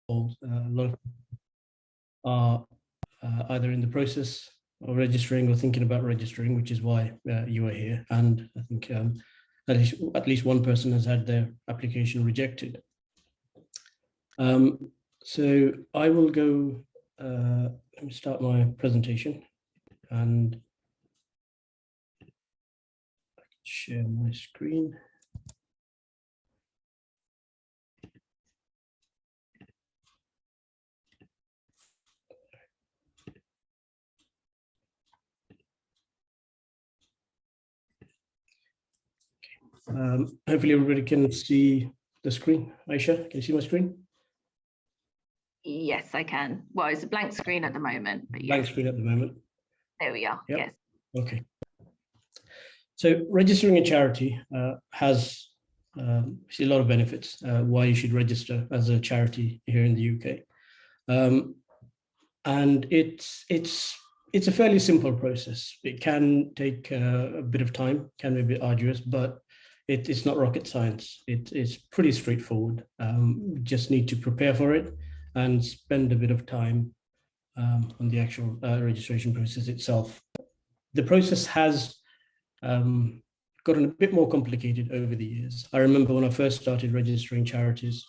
involved. A lot of are either in the process of registering or thinking about registering, which is why you are here. And I think at least one person has had their application rejected. So I will go, let me start my presentation and share my screen. Hopefully everybody can see the screen. Aisha, can you see my screen? Yes, I can. Well, it's a blank screen at the moment. But Blank yes. screen at the moment. There we are. Yep. Yes. Okay. So registering a charity has a lot of benefits. Why you should register as a charity here in the UK, and it's a fairly simple process. It can take a bit of time, can be a bit arduous, but it's not rocket science. It's pretty straightforward. Just need to prepare for it and spend a bit of time on the actual registration process itself. The process has gotten a bit more complicated over the years. I remember when I first started registering charities,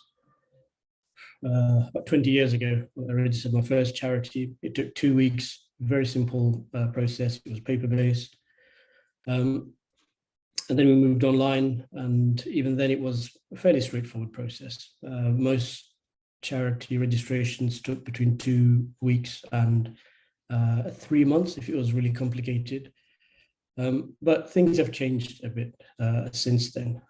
about 20 years ago, I registered my first charity. It took 2 weeks, very simple process. It was paper-based. And then we moved online, and even then it was a fairly straightforward process. Most charity registrations took between 2 weeks and 3 months if it was really complicated. But things have changed a bit since then.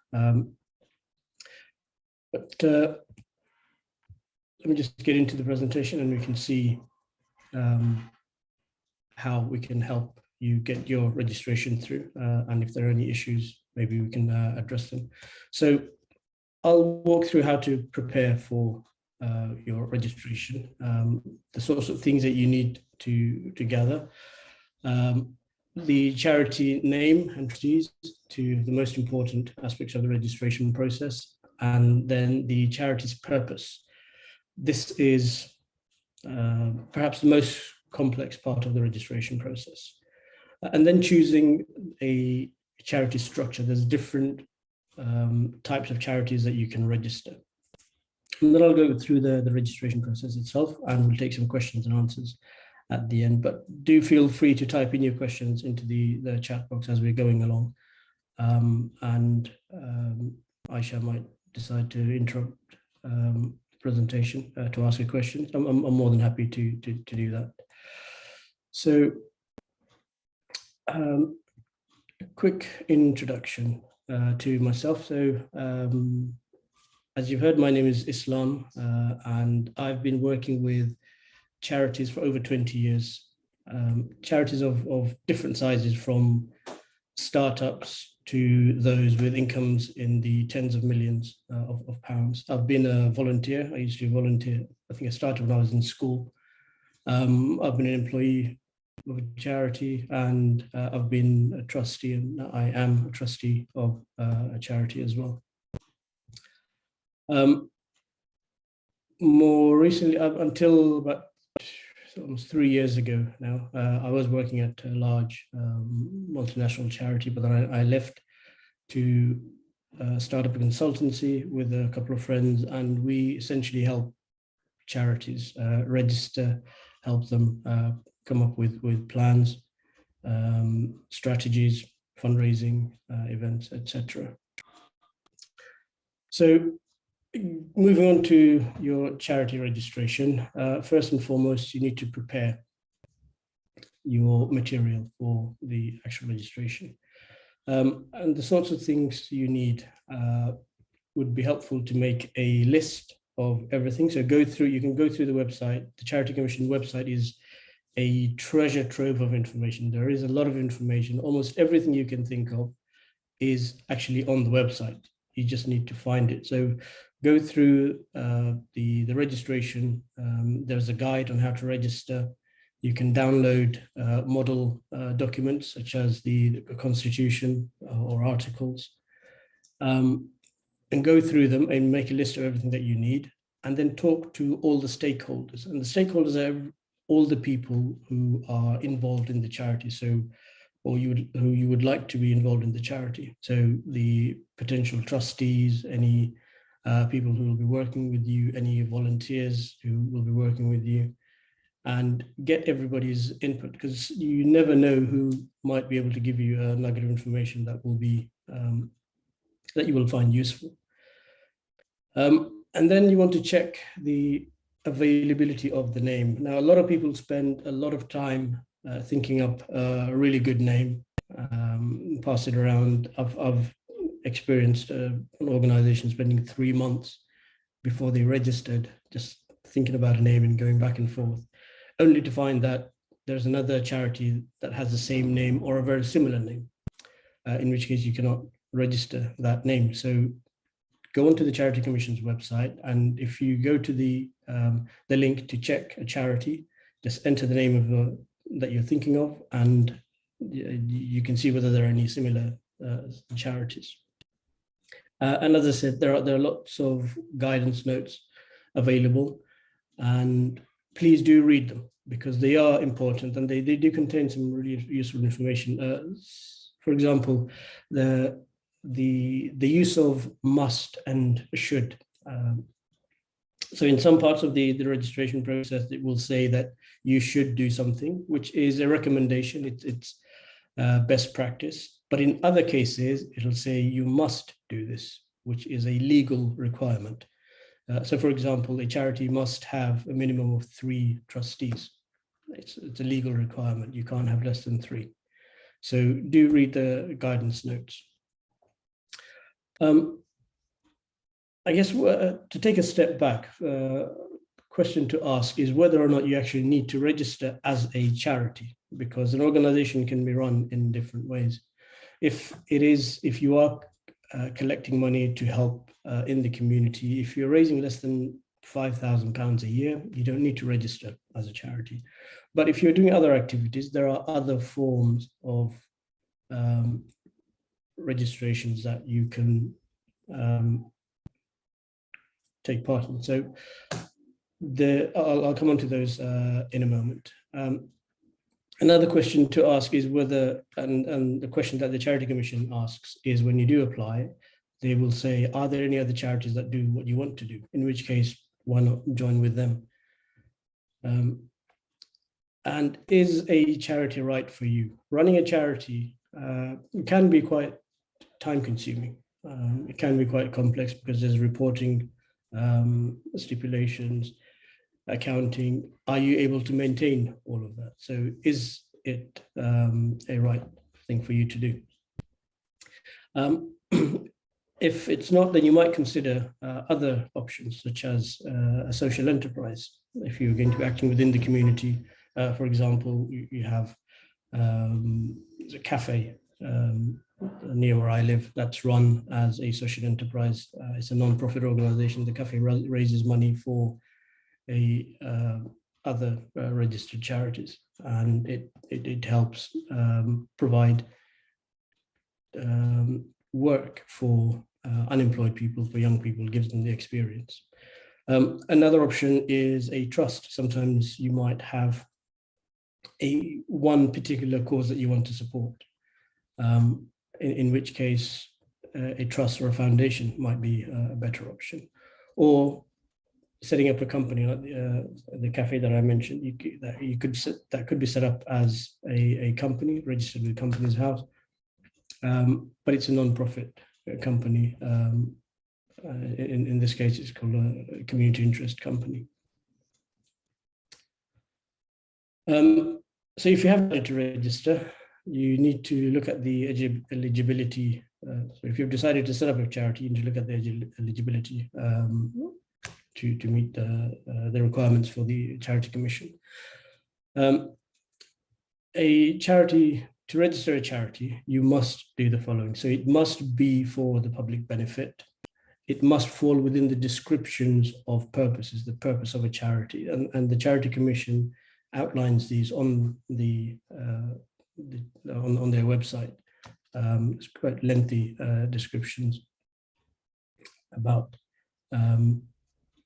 But let me just get into the presentation and we can see how we can help you get your registration through. And if there are any issues, maybe we can address them. So I'll walk through how to prepare for your registration, the sorts of things that you need to gather. The charity name and trustees, to the most important aspects of the registration process, and then the charity's purpose. This is perhaps the most complex part of the registration process. And then choosing a charity structure. There's different types of charities that you can register. And then I'll go through the registration process itself, and we'll take some questions and answers at the end. But do feel free to type in your questions into the chat box as we're going along. And Aisha might decide to interrupt the presentation to ask a question. I'm more than happy to do that. So a quick introduction to myself. So as you've heard, my name is Islam, and I've been working with charities for over 20 years. Charities of different sizes, from startups to those with incomes in the tens of millions of pounds. I've been a volunteer. I used to volunteer. I think I started when I was in school. I've been an employee of a charity, and I've been a trustee, and I am a trustee of a charity as well. More recently, until about almost 3 years ago now, I was working at a large multinational charity, but then I left to start up a consultancy with a couple of friends, and we essentially help charities register, help them come up with plans, strategies, fundraising, events, etc. So moving on to your charity registration, first and foremost, you need to prepare your material for the actual registration. And the sorts of things you need would be helpful to make a list of everything. So you can go through the website. The Charity Commission website is a treasure trove of information. There is a lot of information. Almost everything you can think of is actually on the website. You just need to find it. So go through the registration. There's a guide on how to register. You can download model documents such as the constitution or articles, and go through them and make a list of everything that you need. and then talk to all the stakeholders. And the stakeholders are all the people who are involved in the charity. So, or who you would like to be involved in the charity. So the potential trustees, any people who will be working with you, any volunteers who will be working with you, and get everybody's input, because you never know who might be able to give you a nugget of information that will be that you will find useful. And then you want to check the availability of the name. Now, a lot of people spend a lot of time thinking up a really good name, pass it around. I've experienced an organization spending 3 months before they registered, just thinking about a name and going back and forth, only to find that there's another charity that has the same name or a very similar name, in which case you cannot register that name. So go onto the Charity Commission's website, and if you go to the link to check a charity, just enter the name of that you're thinking of, and you can see whether there are any similar charities. And as I said, there are lots of guidance notes available, and please do read them, because they are important and they do contain some really useful information. For example, the use of must and should. So in some parts of the registration process, it will say that you should do something, which is a recommendation. It's best practice. But in other cases, it'll say you must do this, which is a legal requirement. So for example, a charity must have a minimum of 3 trustees. It's a legal requirement. You can't have less than 3. So do read the guidance notes. I guess to take a step back, question to ask is whether or not you actually need to register as a charity, because an organization can be run in different ways. If you are collecting money to help in the community, if you're raising less than £5,000 a year, you don't need to register as a charity. But if you're doing other activities, there are other forms of registrations that you can take part in. So I'll come on to those in a moment. Another question to ask is whether, and the question that the Charity Commission asks is, when you do apply, they will say, are there any other charities that do what you want to do? In which case, why not join with them? And is a charity right for you? Running a charity can be quite time consuming. It can be quite complex because there's reporting, stipulations, accounting. Are you able to maintain all of that? So is it a right thing for you to do? If it's not, then you might consider other options, such as a social enterprise. If you're going to be acting within the community, for example, you have a cafe near where I live that's run as a social enterprise. It's a non-profit organization. The cafe raises money for other registered charities, and it helps provide work for unemployed people, for young people, gives them the experience. Another option is a trust. Sometimes you might have one particular cause that you want to support, in which case a trust or a foundation might be a better option. Or setting up a company like the cafe that I mentioned, that could be set up as a company registered with Companies House, but it's a non-profit company. In this case, it's called a community interest company. So if you have to register, you need to look at the eligibility. So if you've decided to set up a charity, you need to look at the eligibility to meet the requirements for the Charity Commission. A charity, to register a charity, you must do the following. So it must be for the public benefit. It must fall within the descriptions of purposes, the purpose of a charity, and the Charity Commission outlines these on on their website. It's quite lengthy descriptions about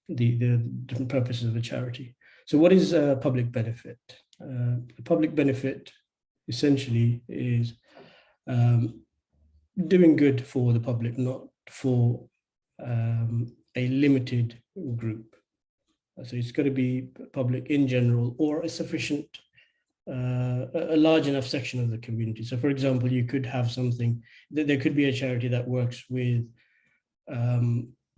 the different purposes of a charity. So what is a public benefit? The public benefit essentially is doing good for the public, not for a limited group. So it's got to be public in general, or a sufficient, a large enough section of the community. So for example, you could have something, there could be a charity that works with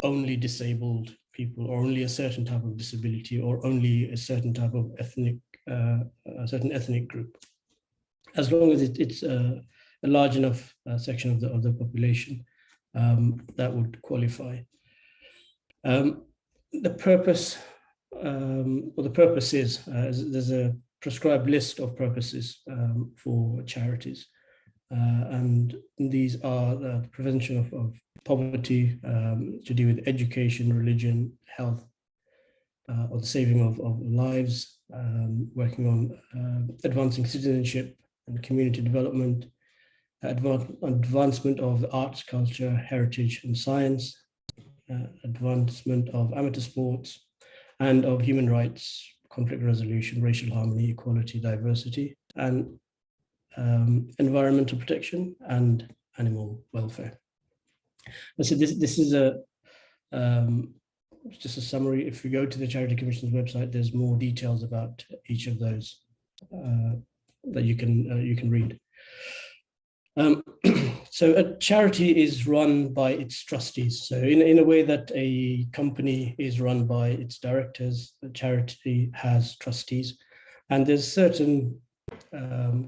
only disabled people, or only a certain type of disability, or only a certain type of ethnic, a certain ethnic group. As long as it's a large enough section of the population, that would qualify. The purpose, or the purpose is, there's a prescribed list of purposes for charities. And these are the prevention of poverty, to do with education, religion, health, or the saving of lives, working on advancing citizenship and community development, advancement of the arts, culture, heritage, and science, advancement of amateur sports, and of human rights, conflict resolution, racial harmony, equality, diversity, and environmental protection and animal welfare. And so this is just a summary. If you go to the Charity Commission's website, there's more details about each of those that you can read. So a charity is run by its trustees. So in a way that a company is run by its directors, the charity has trustees, and there's certain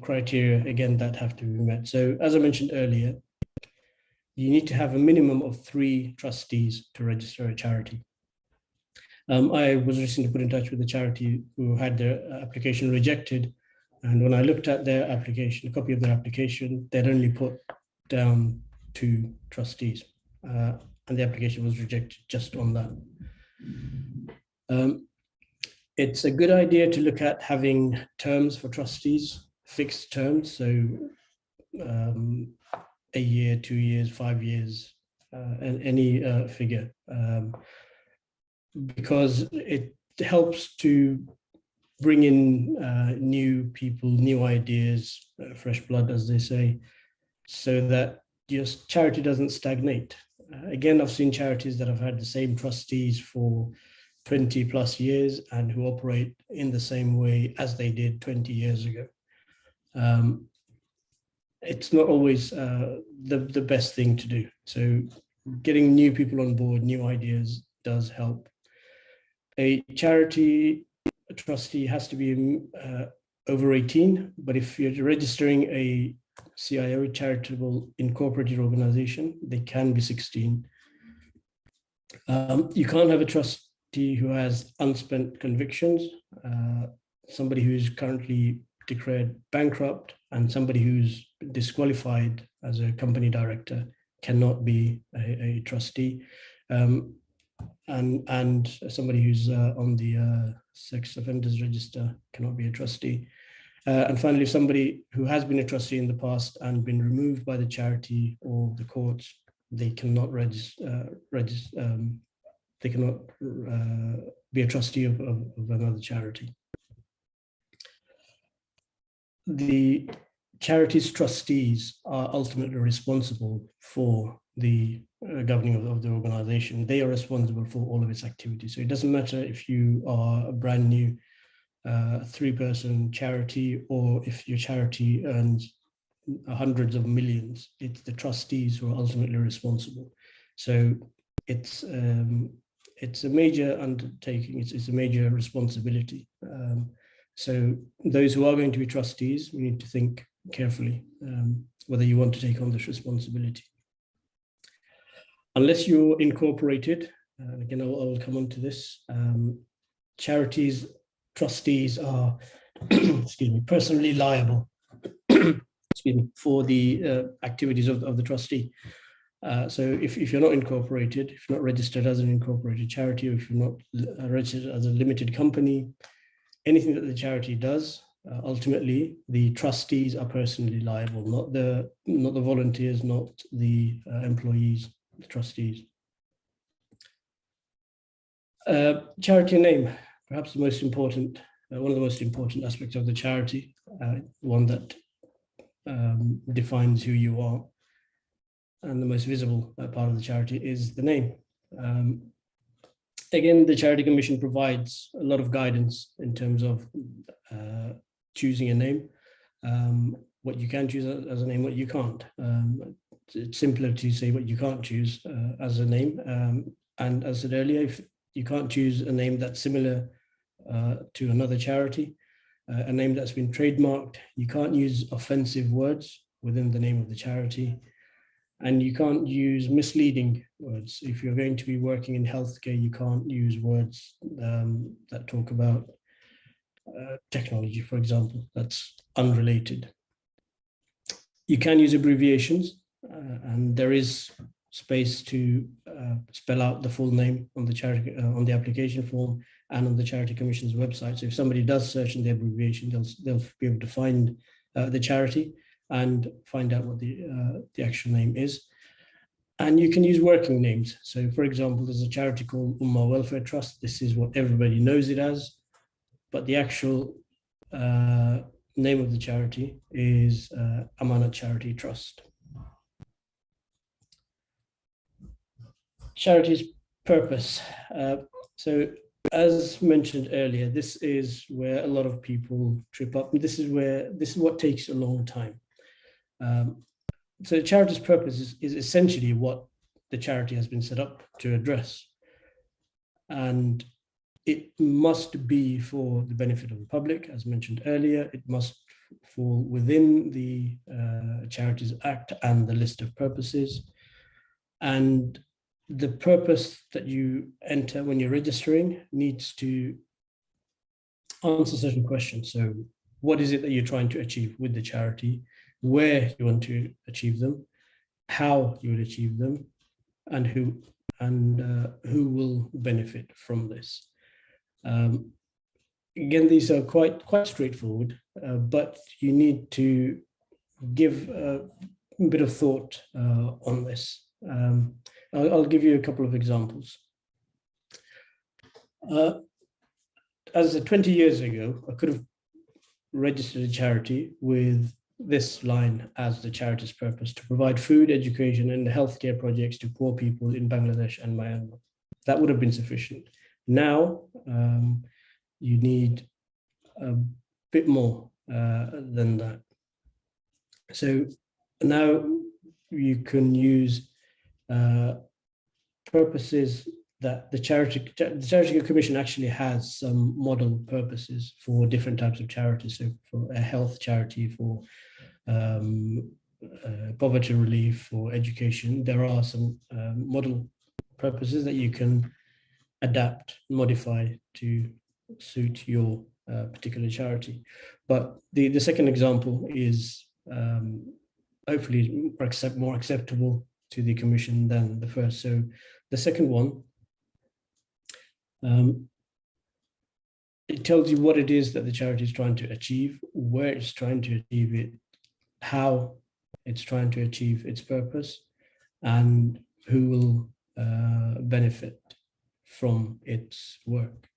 criteria, again, that have to be met. So as I mentioned earlier, you need to have a minimum of 3 trustees to register a charity. I was recently put in touch with a charity who had their application rejected. And when I looked at their application, a copy of their application, they'd only put down 2 trustees. And the application was rejected just on that. It's a good idea to look at having terms for trustees, fixed terms. So a year, 2 years, 5 years, and any figure, because it helps to bring in new people, new ideas, fresh blood, as they say, so that your charity doesn't stagnate. Again, I've seen charities that have had the same trustees for 20 plus years and who operate in the same way as they did 20 years ago. It's not always the best thing to do. So getting new people on board, new ideas does help. A charity trustee has to be over 18, but if you're registering a CIO, charitable incorporated organization, they can be 16. You can't have a trustee who has unspent convictions, somebody who's currently declared bankrupt, and somebody who's disqualified as a company director cannot be a trustee. And somebody who's on the sex offenders register cannot be a trustee. And finally, somebody who has been a trustee in the past and been removed by the charity or the courts, they cannot they cannot be a trustee of another charity. The charity's trustees are ultimately responsible for the governing of the organization. They are responsible for all of its activities. So it doesn't matter if you are a brand new 3-person charity, or if your charity earns hundreds of millions, it's the trustees who are ultimately responsible. So it's a major undertaking, it's a major responsibility. So those who are going to be trustees, we need to think carefully whether you want to take on this responsibility. Unless you're incorporated, and again, I will come on to this, charities trustees are excuse me, personally liable excuse me, for the activities of the trustee. So if you're not incorporated, if you're not registered as an incorporated charity, or if you're not registered as a limited company, anything that the charity does, ultimately the trustees are personally liable, not the volunteers, not the employees, the trustees. Charity name, perhaps the most important, one of the most important aspects of the charity, one that defines who you are, and the most visible part of the charity is the name. Again, the Charity Commission provides a lot of guidance in terms of choosing a name, what you can choose as a name, what you can't. It's simpler to say what you can't choose as a name. And as I said earlier, if you can't choose a name that's similar to another charity, a name that's been trademarked, you can't use offensive words within the name of the charity, and you can't use misleading words. If you're going to be working in healthcare, you can't use words that talk about technology, for example, that's unrelated. You can use abbreviations, and there is space to spell out the full name on the charity on the application form and on the Charity Commission's website. So if somebody does search in the abbreviation, they'll be able to find the charity and find out what the actual name is. And you can use working names. So for example, there's a charity called Ummah Welfare Trust. This is what everybody knows it as, but the actual name of the charity is Amanat Charity Trust. Charity's purpose. So as mentioned earlier, this is where a lot of people trip up. And this is what takes a long time. So charity's purpose is essentially what the charity has been set up to address. And it must be for the benefit of the public, as mentioned earlier. It must fall within the Charities Act and the list of purposes. And the purpose that you enter when you're registering needs to answer certain questions. So what is it that you're trying to achieve with the charity, where you want to achieve them, how you will achieve them, and who will benefit from this. Again, these are quite straightforward, but you need to give a bit of thought on this. I'll give you a couple of examples. As 20 years ago, I could have registered a charity with this line as the charity's purpose: to provide food, education, and healthcare projects to poor people in Bangladesh and Myanmar. That would have been sufficient. Now, you need a bit more than that. So now you can use purposes that the Charity Commission actually has some model purposes for different types of charities. So for a health charity, for poverty relief, for education, there are some model purposes that you can adapt, modify to suit your particular charity. But the second example is hopefully more acceptable to the Commission than the first. So the second one, it tells you what it is that the charity is trying to achieve, where it's trying to achieve it, how it's trying to achieve its purpose, and who will benefit from its work.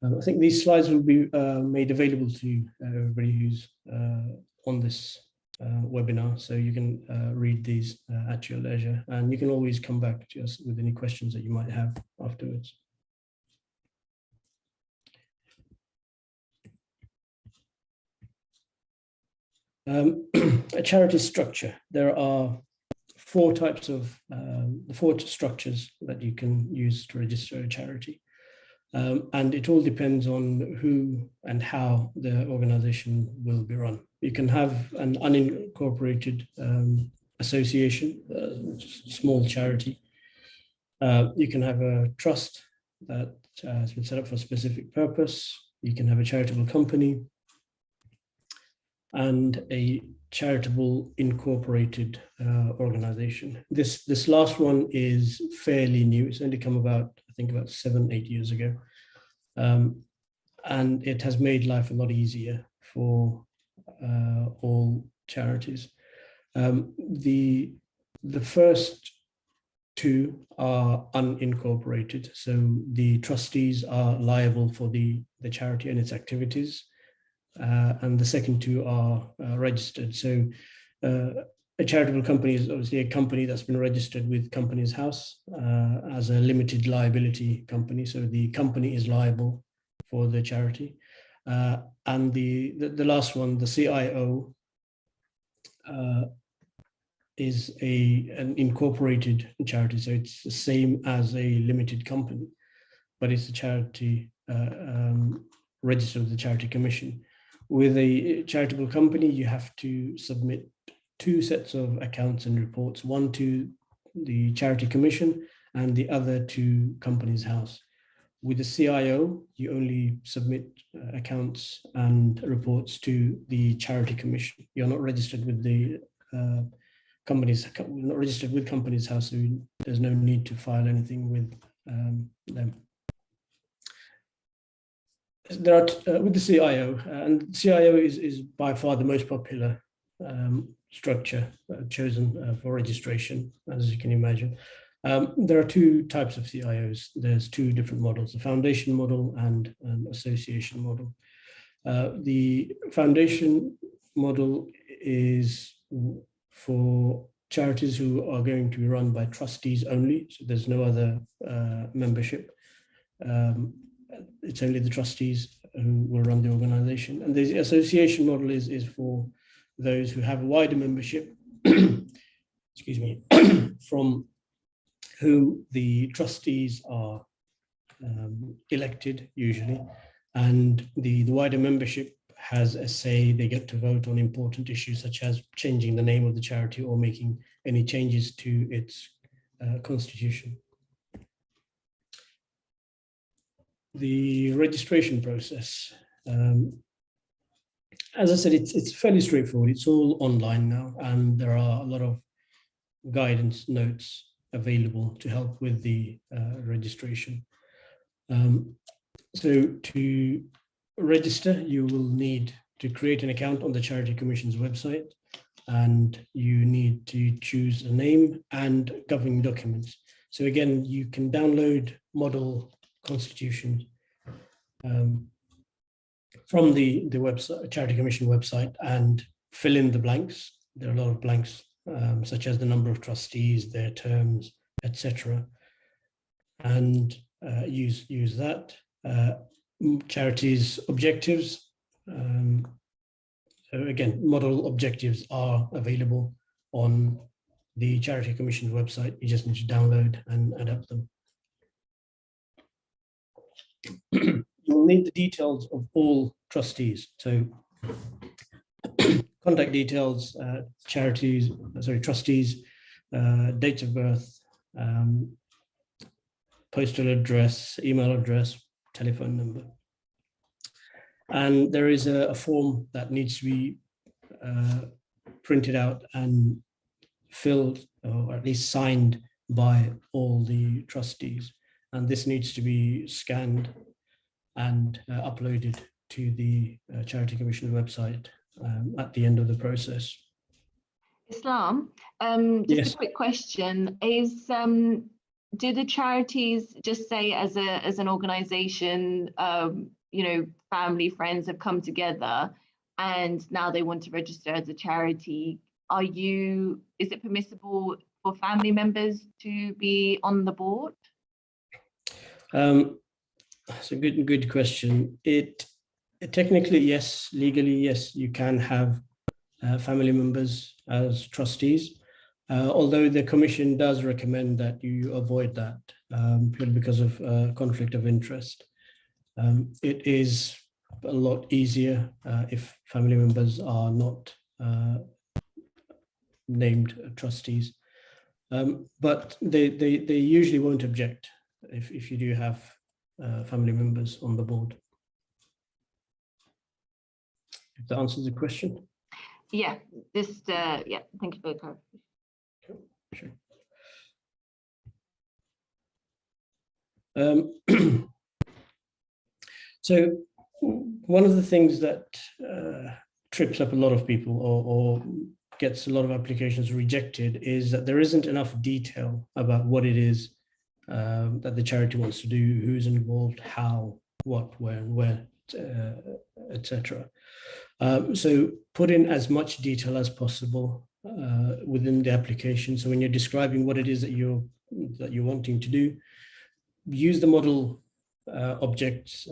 I think these slides will be made available to everybody who's on this webinar, so you can read these at your leisure, and you can always come back to us with any questions that you might have afterwards. A charity structure. There are four types of four structures that you can use to register a charity. And it all depends on who and how the organization will be run. You can have an unincorporated association, small charity. You can have a trust that has been set up for a specific purpose. You can have a charitable company and a charitable incorporated organization. This last one is fairly new. It's only come about, I think, about 7-8 years ago. And it has made life a lot easier for all charities. The first two are unincorporated. So the trustees are liable for the charity and its activities. And the second two are registered. So a charitable company is obviously a company that's been registered with Companies House as a limited liability company. So the company is liable for the charity. And the last one, the CIO, is an incorporated charity. So it's the same as a limited company, but it's a charity registered with the Charity Commission. With a charitable company, you have to submit two sets of accounts and reports, one to the Charity Commission and the other to Companies House. With the CIO, you only submit accounts and reports to the Charity Commission. You're not registered with the not registered with Companies House, so there's no need to file anything with them. There are with the CIO, and CIO is by far the most popular structure chosen for registration, as you can imagine. There are two types of CIOs. There's two different models, a foundation model and an association model. The foundation model is for charities who are going to be run by trustees only, so there's no other membership. It's only the trustees who will run the organization. And the association model is for those who have a wider membership, excuse me, from whom the trustees are elected usually, and the wider membership has a say. They get to vote on important issues such as changing the name of the charity or making any changes to its constitution. The registration process. As I said, it's fairly straightforward. It's all online now, and there are a lot of guidance notes available to help with the registration. So to register, you will need to create an account on the Charity Commission's website, and you need to choose a name and governing documents. So again, you can download model constitutions from the website, Charity Commission website, and fill in the blanks. There are a lot of blanks, such as the number of trustees, their terms, etc. And use that. Charities objectives. So again, model objectives are available on the Charity Commission website. You just need to download and adapt them. You'll need the details of all trustees. So contact details, trustees, dates of birth, postal address, email address, telephone number. And there is a form that needs to be printed out and filled, or at least signed, by all the trustees. And this needs to be scanned and uploaded to the Charity Commission website at the end of the process. Islam, just Yes. a quick question is, do the charities just say as an organization, you know, family, friends have come together and now they want to register as a charity? Is it permissible for family members to be on the board? That's a good question. Technically, yes. Legally, yes, you can have family members as trustees, although the Commission does recommend that you avoid that purely because of conflict of interest. It is a lot easier if family members are not named trustees, but they usually won't object if you do have family members on the board. If that answers the question. Yeah, yeah, thank you for the clarification. Sure. So one of the things that trips up a lot of people or gets a lot of applications rejected is that there isn't enough detail about what it is that the charity wants to do, who's involved, how, what, where, etc. So put in as much detail as possible within the application. So when you're describing what it is that you're wanting to do, use the model objects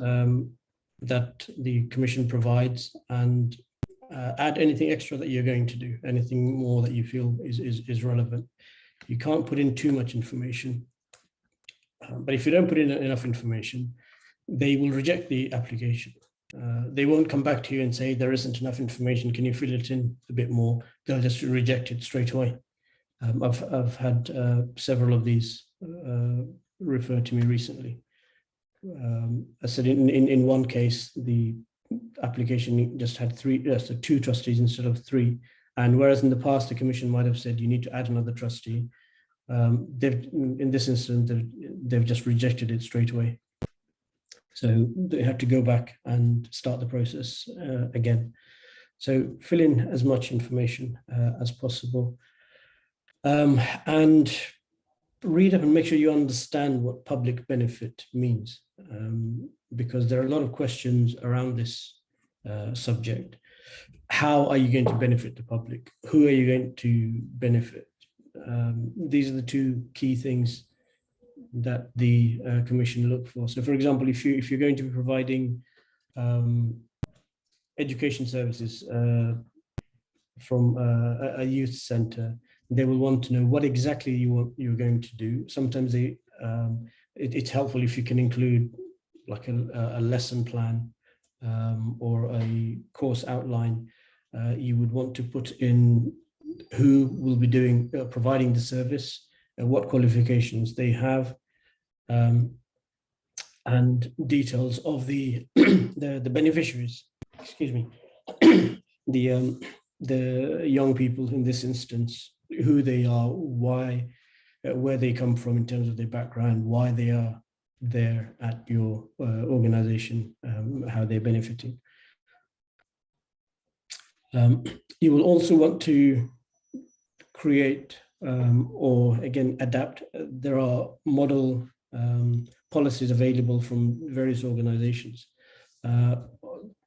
that the Commission provides, and add anything extra that you're going to do, anything more that you feel is relevant. You can't put in too much information, but if you don't put in enough information, they will reject the application. They won't come back to you and say there isn't enough information, can you fill it in a bit more? They'll just reject it straight away. I've had several of these referred to me recently. I said in one case, the application just had two trustees instead of three. And whereas in the past, the Commission might have said you need to add another trustee, in this instance, they've just rejected it straight away. So they have to go back and start the process again. So fill in as much information as possible. And read up and make sure you understand what public benefit means, because there are a lot of questions around this subject. How are you going to benefit the public? Who are you going to benefit? These are the two key things that the Commission look for. So for example, if you're going to be providing education services from a youth centre, they will want to know what exactly you're going to do. Sometimes it's helpful if you can include like a lesson plan or a course outline. You would want to put in who will be doing providing the service, what qualifications they have, and details of the the beneficiaries. Excuse me, the young people in this instance, who they are, why, where they come from in terms of their background, why they are there at your organization, how they're benefiting. You will also want to create or again adapt. There are model policies available from various organizations.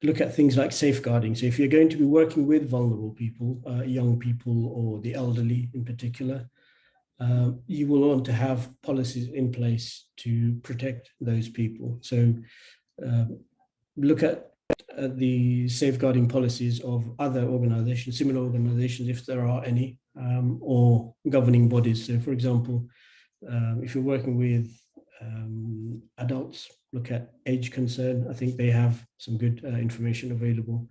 Look at things like safeguarding. So if you're going to be working with vulnerable people, young people or the elderly in particular, you will want to have policies in place to protect those people. So look at the safeguarding policies of other organizations, similar organizations, if there are any, or governing bodies. So for example, if you're working with adults, look at age concern. I think they have some good information available,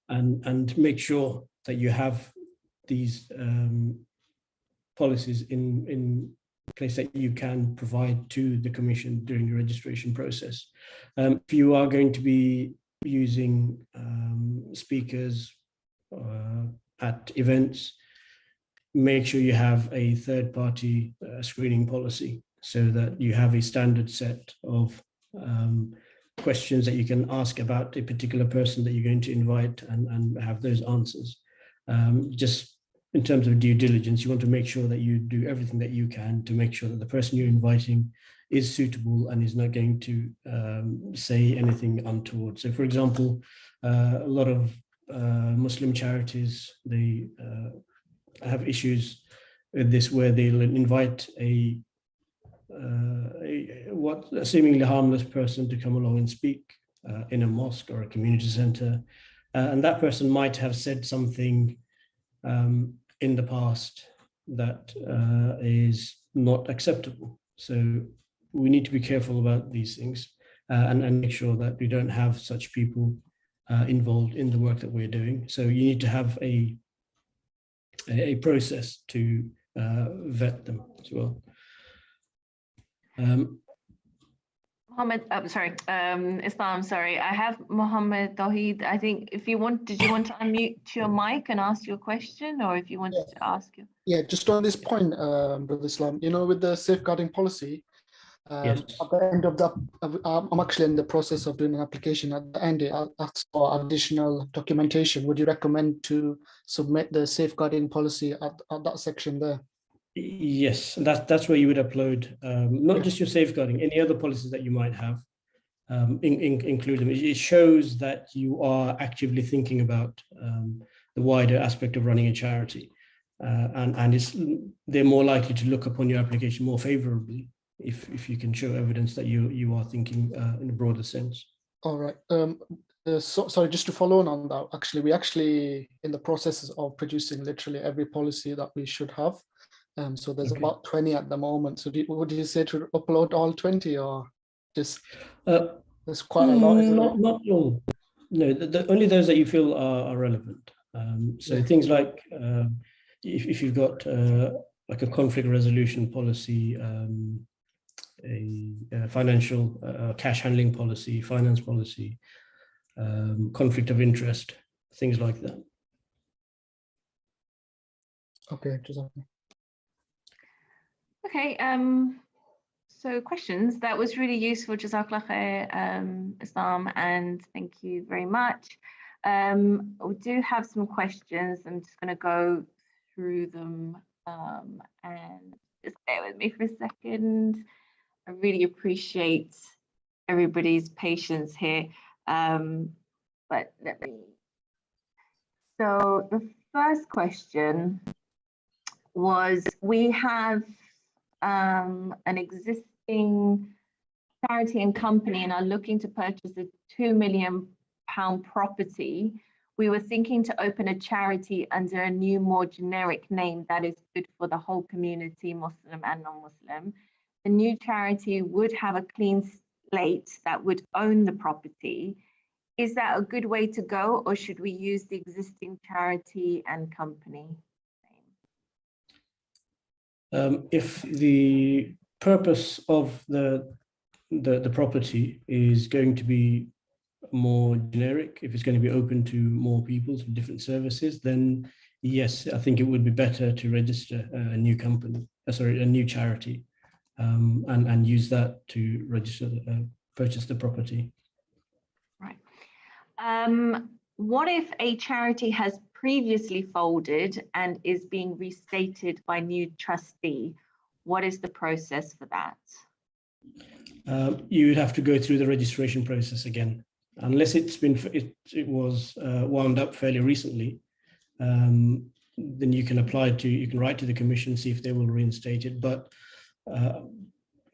and make sure that you have these policies in place that you can provide to the Commission during the registration process. If you are going to be using speakers at events, make sure you have a third-party screening policy so that you have a standard set of questions that you can ask about a particular person that you're going to invite, and have those answers. Just in terms of due diligence, you want to make sure that you do everything that you can to make sure that the person you're inviting is suitable and is not going to say anything untoward. So for example, a lot of Muslim charities, they have issues with this, where they'll invite a seemingly harmless person to come along and speak in a mosque or a community center, and that person might have said something in the past that is not acceptable. So we need to be careful about these things, and make sure that we don't have such people involved in the work that we're doing. So you need to have a process to vet them as well. Mohammed, Islam, sorry. I have Mohammed Tawheed. I think if you want, did you want to unmute your mic and ask your question, or if you wanted to ask you? Yeah, just on this point, Brother Islam, with the safeguarding policy, Yes. At the end of the, I'm actually in the process of doing an application. At the end, I asked for additional documentation. Would you recommend to submit the safeguarding policy at that section there? Yes, that's where you would upload not Yeah. just your safeguarding, any other policies that you might have, include them. It shows that you are actively thinking about the wider aspect of running a charity, and they're more likely to look upon your application more favorably if you can show evidence that you are thinking in a broader sense. All right. Sorry, just to follow on that, actually, we actually in the process of producing literally every policy that we should have. So there's Okay. about 20 at the moment. So would you say to upload all 20 or just, there's quite a lot, isn't it? Not all. No, only those that you feel are relevant. So Yeah. things like if you've got like a conflict resolution policy, a financial cash handling policy, finance policy, conflict of interest, things like that. Okay, just Okay, so questions. That was really useful, Jazakallah khair, Islam, and thank you very much. We do have some questions. I'm just going to go through them and just bear with me for a second. I really appreciate everybody's patience here. But let me. So the first question was, we have an existing charity and company and are looking to purchase a £2 million property. We were thinking to open a charity under a new, more generic name that is good for the whole community, Muslim and non-Muslim. The new charity would have a clean slate that would own the property. Is that a good way to go, or should we use the existing charity and company? If the purpose of the property is going to be more generic, if it's going to be open to more people, to different services, then yes, I think it would be better to register a new company, a new charity, and use that to register, purchase the property. Right. What if a charity has previously folded and is being restated by new trustee? What is the process for that? You would have to go through the registration process again, unless it was wound up fairly recently. Then you can write to the commission, see if they will reinstate it. But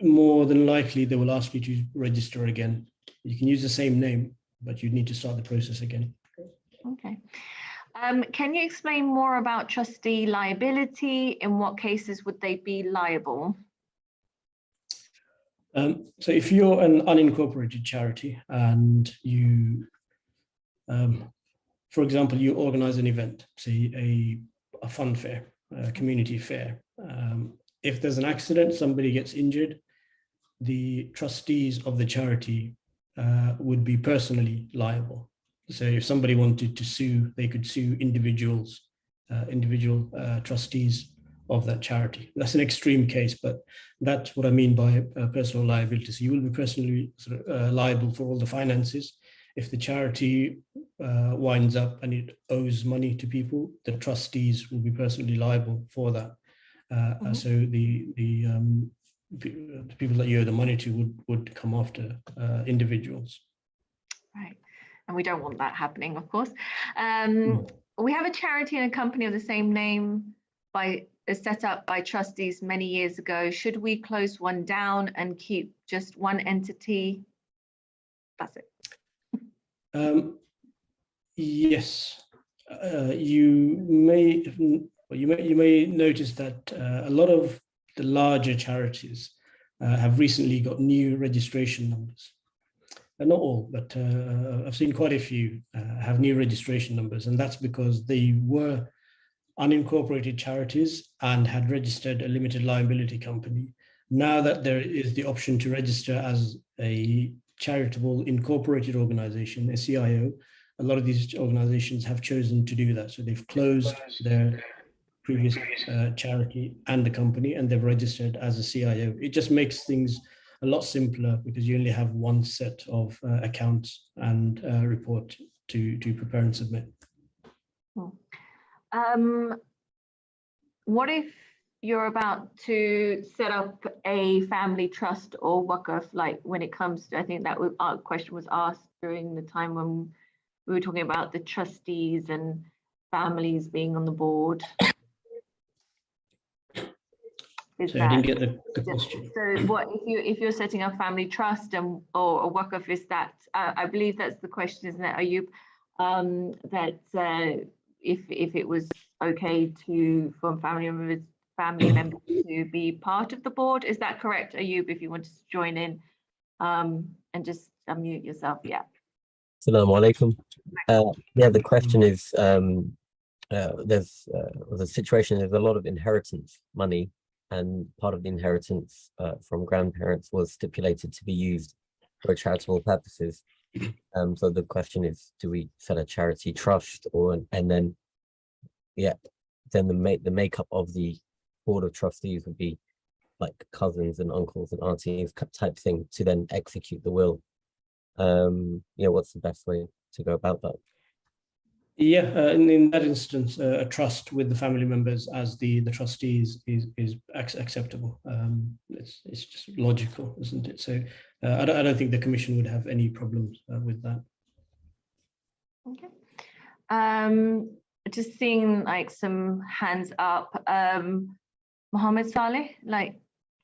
more than likely, they will ask you to register again. You can use the same name, but you need to start the process again. Okay. Can you explain more about trustee liability? In what cases would they be liable? So if you're an unincorporated charity and you, for example, you organize an event, say a fun fair, a community fair. If there's an accident, somebody gets injured, the trustees of the charity would be personally liable. So if somebody wanted to sue, they could sue individual trustees of that charity. That's an extreme case, but that's what I mean by personal liability. So you will be personally liable for all the finances. If the charity winds up and it owes money to people, the trustees will be personally liable for that. So the people that you owe the money to would come after individuals. Right, and we don't want that happening, of course. We have a charity and a company of the same name set up by trustees many years ago. Should we close one down and keep just one entity? That's it. Yes, you may notice that a lot of the larger charities have recently got new registration numbers. Not all, but I've seen quite a few have new registration numbers, and that's because they were unincorporated charities and had registered a limited liability company. Now that there is the option to register as a charitable incorporated organization, a CIO, a lot of these organizations have chosen to do that. So they've closed their previous charity and the company, and they've registered as a CIO. It just makes things a lot simpler because you only have one set of accounts and report to prepare and submit. What if you're about to set up a family trust or waqf, like when it comes to, I think that our question was asked during the time when we were talking about the trustees and families being on the board. I didn't get the question. So what if you're setting up family trust and or a waqf, is that I believe that's the question, isn't it, Ayub? That if it was okay for family members to be part of the board, is that correct, Ayub? If you wanted to join in, and just unmute yourself, yeah. Assalamu alaikum. Yeah, the question is, there's the situation. There's a lot of inheritance money, and part of the inheritance from grandparents was stipulated to be used for charitable purposes. So the question is, do we set a charity trust, and then, yeah, then the makeup of the board of trustees would be like cousins and uncles and aunties type thing to then execute the will. Yeah, what's the best way to go about that? Yeah, in that instance, a trust with the family members as the trustees is acceptable. It's just logical, isn't it? So I don't think the commission would have any problems with that. Okay. Just seeing like some hands up. Mohammed Saleh,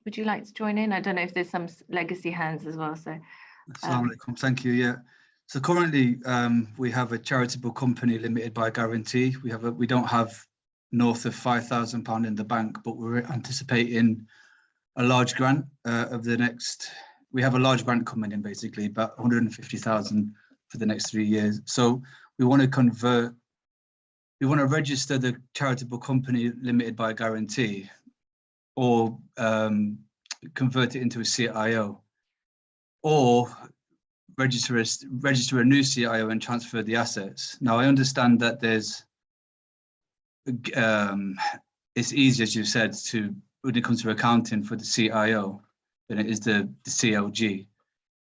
would you like to join in? I don't know if there's some legacy hands as well. So. Assalamu alaikum. Thank you. Yeah. So currently, we have a charitable company limited by guarantee. We don't have north of £5,000 in the bank, but we're anticipating a large grant of the next. We have a large grant coming in, basically about 150,000 for the next 3 years. So we want to convert. We want to register the charitable company limited by guarantee, or convert it into a CIO, or register a new CIO and transfer the assets. Now, I understand that it's easy, as you said, when it comes to accounting for the CIO than it is the CLG.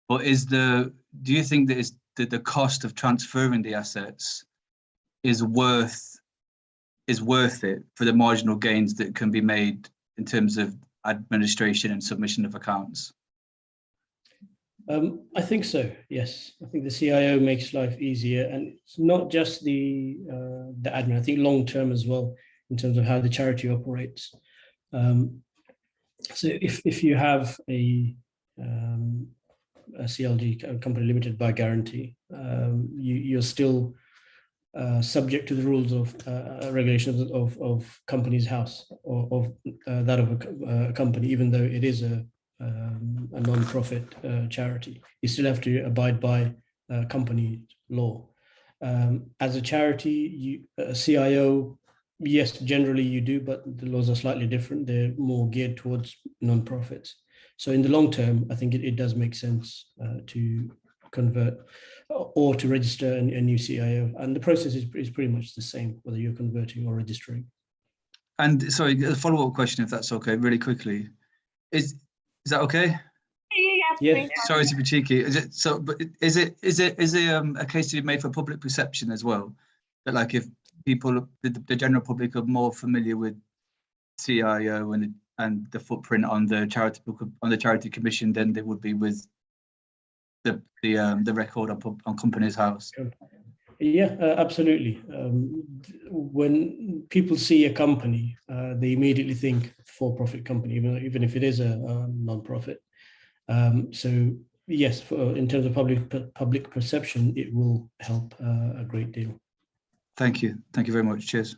But do you think that the cost of transferring the assets is worth it for the marginal gains that can be made in terms of administration and submission of accounts? I think so, yes. I think the CIO makes life easier, and it's not just the admin. I think long term as well, in terms of how the charity operates. So if you have a CLG, a company limited by guarantee, you're still subject to the rules of regulations of Companies House, or of that of a company, even though it is a non-profit charity. You still have to abide by company law. As a charity, a CIO, yes, generally you do, but the laws are slightly different. They're more geared towards non-profits. So in the long term, I think it does make sense to convert or to register a new CIO. And the process is pretty much the same, whether you're converting or registering. And sorry, a follow-up question, if that's okay, really quickly. Is that okay? Yeah. Sorry to be cheeky. Is it a case to be made for public perception as well? That like if people, the general public, are more familiar with CIO and the footprint on the charity commission than they would be with the record on Companies House. Yeah, absolutely. When people see a company, they immediately think for-profit company, even if it is a non-profit. So yes, in terms of public perception, it will help a great deal. Thank you. Thank you very much. Cheers.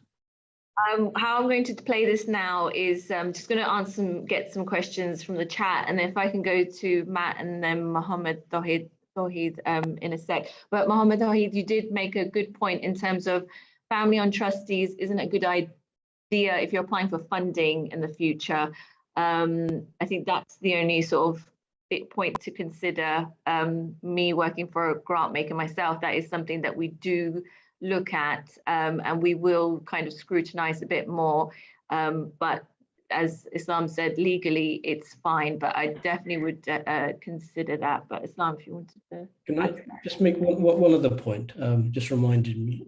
How I'm going to play this now is just going to get some questions from the chat, and if I can go to Matt and then Mohammed Tawheed in a sec. But Mohammed Tawheed, you did make a good point in terms of family on trustees isn't a good idea if you're applying for funding in the future. I think that's the only sort of big point to consider. Me working for a grant maker myself, that is something that we do look at, and we will kind of scrutinize a bit more. But as Islam said, legally it's fine, but I definitely would consider that. But Islam, if you wanted to. Can I just make one other point? Just reminded me.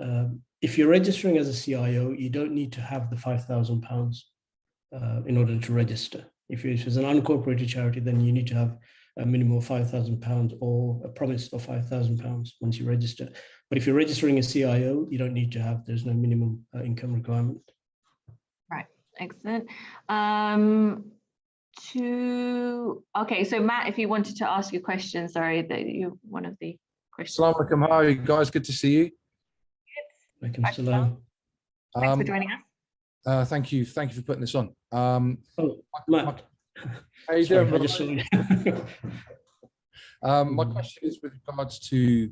If you're registering as a CIO, you don't need to have the £5,000 in order to register. If it's an unincorporated charity, then you need to have a minimum of £5,000 or a promise of £5,000 once you register. But if you're registering a CIO, you don't need to have, there's no minimum income requirement. Right, excellent. Okay, so Matt, if you wanted to ask your question, sorry, that you one of the questions. Assalamu alaikum. How are you guys? Good to see you. Alaikum salam. Thanks for joining us. Thank you for putting this on. Oh, Matt. How you Sorry, doing? I just saw you. My question is with regards to,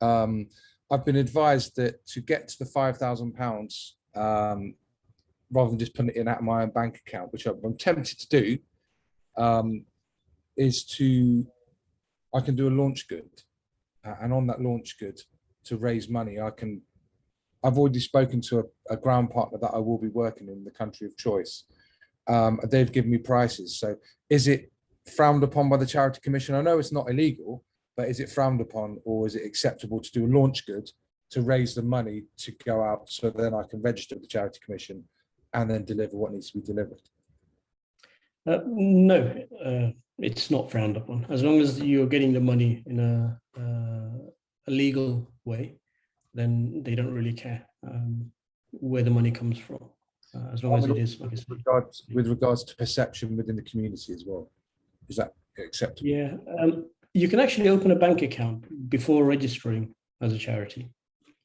I've been advised that to get to the £5,000, rather than just putting it in out of my own bank account, which I'm tempted to do, is I can do a launch good, and on that launch good to raise money, I've already spoken to a ground partner that I will be working in the country of choice. They've given me prices. So is it frowned upon by the Charity Commission? I know it's not illegal, but is it frowned upon, or is it acceptable to do a launch good to raise the money to go out so then I can register with the Charity Commission and then deliver what needs to be delivered? No, it's not frowned upon. As long as you're getting the money in a legal way, then they don't really care where the money comes from, as long as it is. With regards to perception within the community as well, is that acceptable? Yeah, you can actually open a bank account before registering as a charity.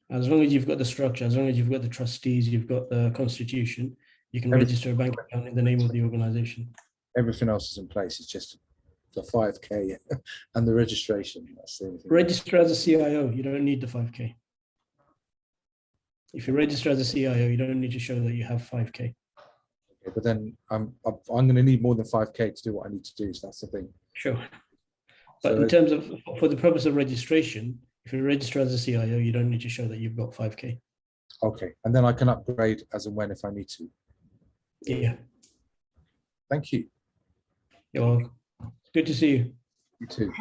As long as you've got the structure, as long as you've got the trustees, you've got the constitution, you can register a bank account in the name of the organization. Everything else is in place. It's just the 5K and the registration. That's the only thing. Register as a CIO, you don't need the 5K. If you register as a CIO, you don't need to show that you have 5K. Okay, but then I'm going to need more than 5K to do what I need to do. So that's the thing. Sure. But So in terms of, for the purpose of registration, if you register as a CIO, you don't need to show that you've got 5K. okay, and then I can upgrade as and when if I need to. Yeah. Thank you. You're welcome. Good to see you. You too.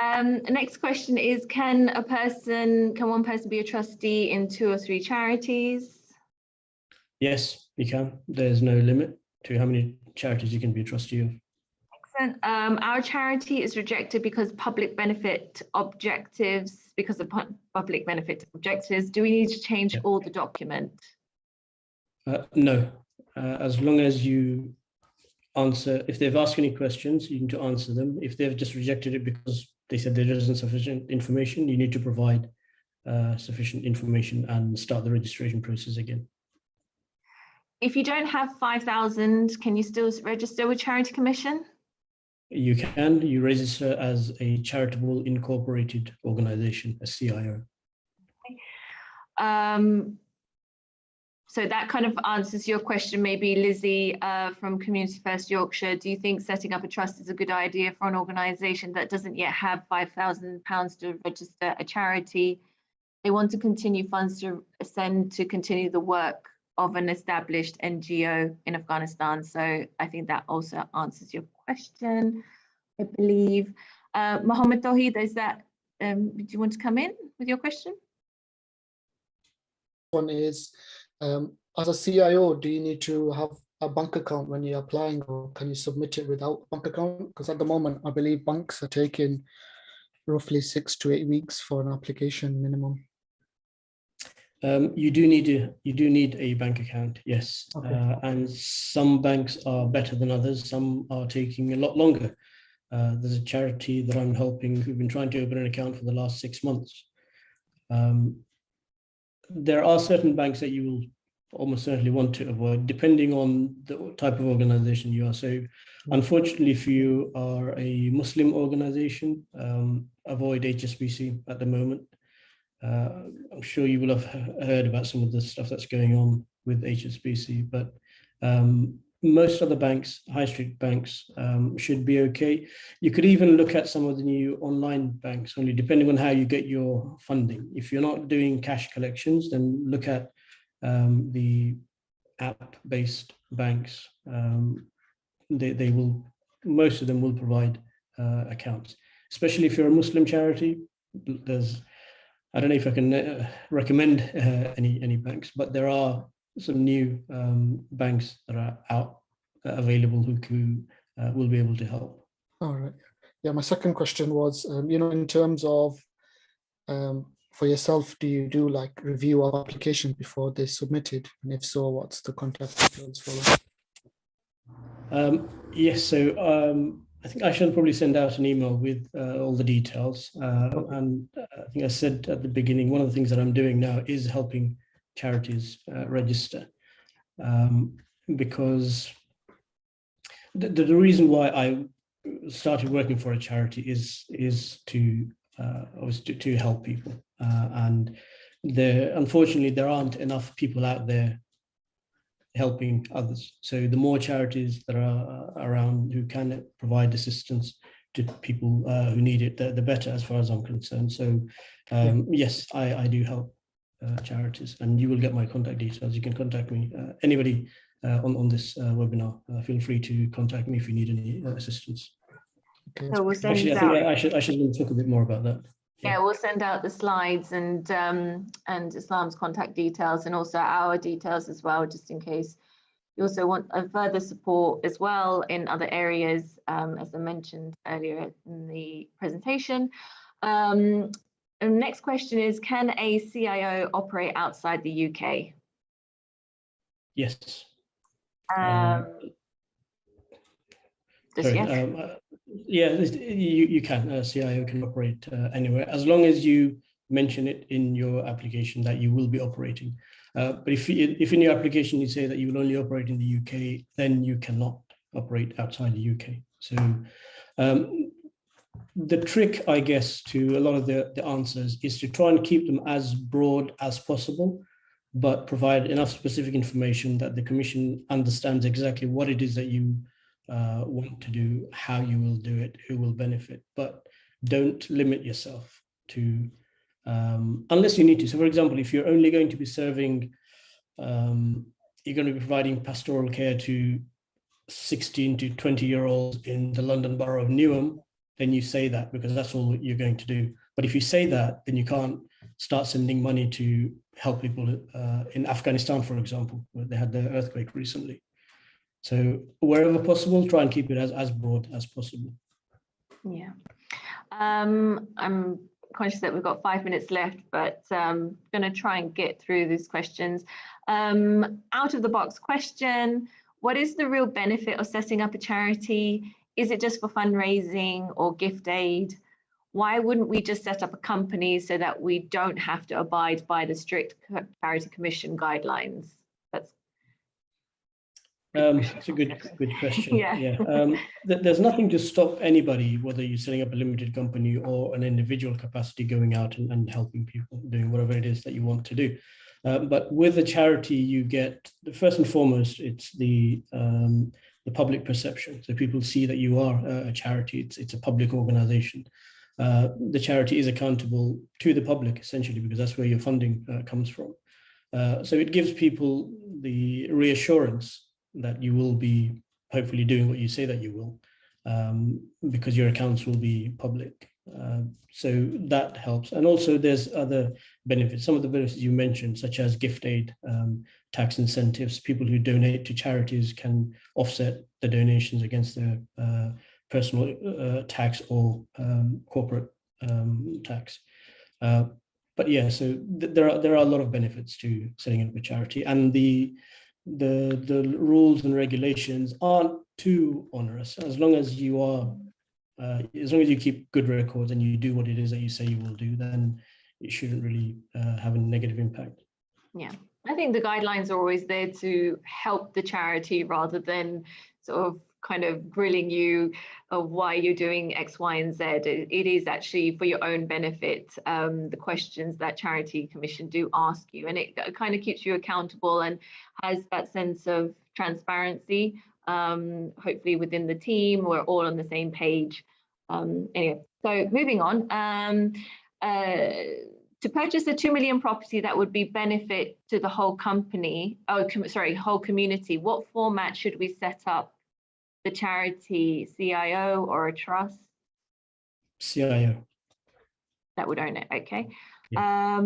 The next question is, can one person be a trustee in 2 or 3 charities? Yes, you can. There's no limit to how many charities you can be a trustee of. Excellent. Our charity is rejected because public benefit objectives, Do we need to change all the document? No, as long as you answer, if they've asked any questions, you need to answer them. If they've just rejected it because they said there isn't sufficient information, you need to provide sufficient information and start the registration process again. If you don't have 5,000, can you still register with Charity Commission? You can. You register as a charitable incorporated organization, a CIO. So that kind of answers your question, maybe Lizzie from Community First Yorkshire. Do you think setting up a trust is a good idea for an organisation that doesn't yet have £5,000 to register a charity? They want to continue funds to send to continue the work of an established NGO in Afghanistan. So I think that also answers your question, I believe. Mohammed Tawheed, is that, do you want to come in with your question? One is, as a CIO, do you need to have a bank account when you're applying, or can you submit it without a bank account? Because at the moment, I believe banks are taking roughly 6 to 8 weeks for an application minimum. You do need a bank account, yes. Okay. And some banks are better than others. Some are taking a lot longer. There's a charity that I'm helping who've been trying to open an account for the last 6 months. There are certain banks that you will almost certainly want to avoid, depending on the type of organization you are. So unfortunately, if you are a Muslim organization, avoid HSBC at the moment. I'm sure you will have heard about some of the stuff that's going on with HSBC, but most other banks, high street banks, should be okay. You could even look at some of the new online banks, only depending on how you get your funding. If you're not doing cash collections, then look at the app-based banks, they will, most of them will provide accounts, especially if you're a Muslim charity. I don't know if I can recommend any banks, but there are some new banks that are out available who will be able to help. All right. Yeah, my second question was, in terms of for yourself, do you do like review of applications before they're submitted? And if so, what's the contact details for that? Yes, so I think I shall probably send out an email with all the details. And I think I said at the beginning, one of the things that I'm doing now is helping charities register, because the reason why I started working for a charity is to help people, and unfortunately there aren't enough people out there helping others. So the more charities that are around who can provide assistance to people who need it, the better, as far as I'm concerned. So yes, I do help charities, and you will get my contact details. You can contact me, anybody on this webinar. Feel free to contact me if you need any assistance. Okay. So we'll send Actually, I think I should talk a bit more about that. Yeah, we'll send out the slides and Islam's contact details, and also our details as well, just in case you also want further support as well in other areas, as I mentioned earlier in the presentation. And next question is, can a CIO operate outside the UK? Yes. Just Sorry, yes. yeah, you can. CIO can operate anywhere, as long as you mention it in your application that you will be operating. But if in your application you say that you will only operate in the UK, then you cannot operate outside the UK. So the trick, I guess, to a lot of the answers is to try and keep them as broad as possible, but provide enough specific information that the Commission understands exactly what it is that you want to do, how you will do it, who will benefit, but don't limit yourself to, unless you need to. So for example, if you're only going to be serving, you're going to be providing pastoral care to 16 to 20-year-olds in the London Borough of Newham, then you say that because that's all you're going to do. But if you say that, then you can't start sending money to help people in Afghanistan, for example, where they had the earthquake recently. So wherever possible, try and keep it as broad as possible. Yeah. I'm conscious that we've got 5 minutes left, but I'm going to try and get through these questions. Out of the box question, what is the real benefit of setting up a charity? Is it just for fundraising or gift aid? Why wouldn't we just set up a company so that we don't have to abide by the strict Charity Commission guidelines? It's a good question. Yeah. There's nothing to stop anybody, whether you're setting up a limited company or an individual capacity, going out and helping people, doing whatever it is that you want to do. But with a charity, you get, first and foremost, it's the public perception. So people see that you are a charity. It's a public organization. The charity is accountable to the public, essentially, because that's where your funding comes from. So it gives people the reassurance that you will be hopefully doing what you say that you will, because your accounts will be public. So that helps. And also there's other benefits. Some of the benefits you mentioned, such as gift aid, tax incentives. People who donate to charities can offset the donations against their personal tax or corporate tax. But yeah, so there are a lot of benefits to setting up a charity, and the rules and regulations aren't too onerous, as long as you are, as long as you keep good records and you do what it is that you say you will do, then it shouldn't really have a negative impact. Yeah, I think the guidelines are always there to help the charity rather than sort of kind of grilling you of why you're doing X, Y, and Z. It is actually for your own benefit, the questions that Charity Commission do ask you, and it kind of keeps you accountable and has that sense of transparency. Hopefully within the team, we're all on the same page. Anyway, so moving on. to purchase a 2 million property that would be benefit to the whole company, whole community, what format should we set up the charity? CIO or a trust? CIO. That would own it, okay. Yeah.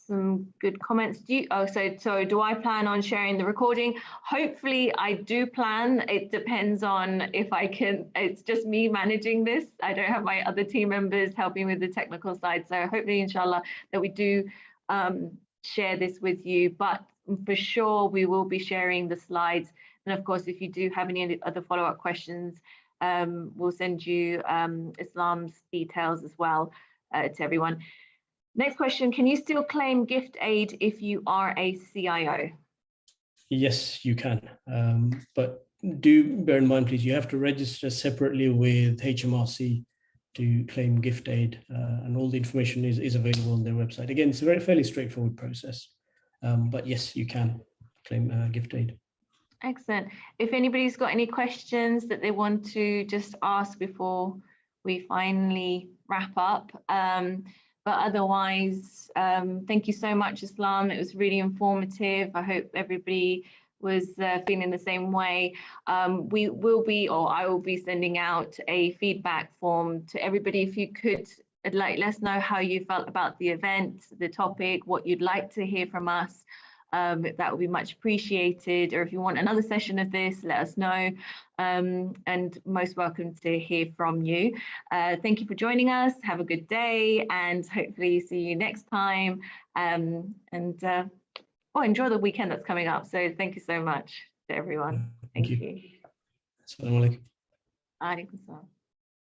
Some good comments. So do I plan on sharing the recording? Hopefully I do plan. It depends on if I can. It's just me managing this. I don't have my other team members helping with the technical side. So hopefully, inshallah, that we do share this with you. But for sure, we will be sharing the slides. And of course, if you do have any other follow-up questions, we'll send you Islam's details as well to everyone. Next question, can you still claim gift aid if you are a CIO? Yes, you can. But do bear in mind, please, you have to register separately with HMRC to claim gift aid, and all the information is available on their website. Again, it's a fairly straightforward process, but yes, you can claim gift aid. Excellent. If anybody's got any questions that they want to just ask before we finally wrap up, but otherwise, thank you so much, Islam. It was really informative. I hope everybody was feeling the same way. We will be, or I will be sending out a feedback form to everybody. If you could let us know how you felt about the event, the topic, what you'd like to hear from us. That would be much appreciated. Or if you want another session of this, let us know. And most welcome to hear from you. Thank you for joining us. Have a good day and hopefully see you next time. Enjoy the weekend that's coming up. So thank you so much to everyone. Thank you. Assalamu alaikum. Alaikum salam.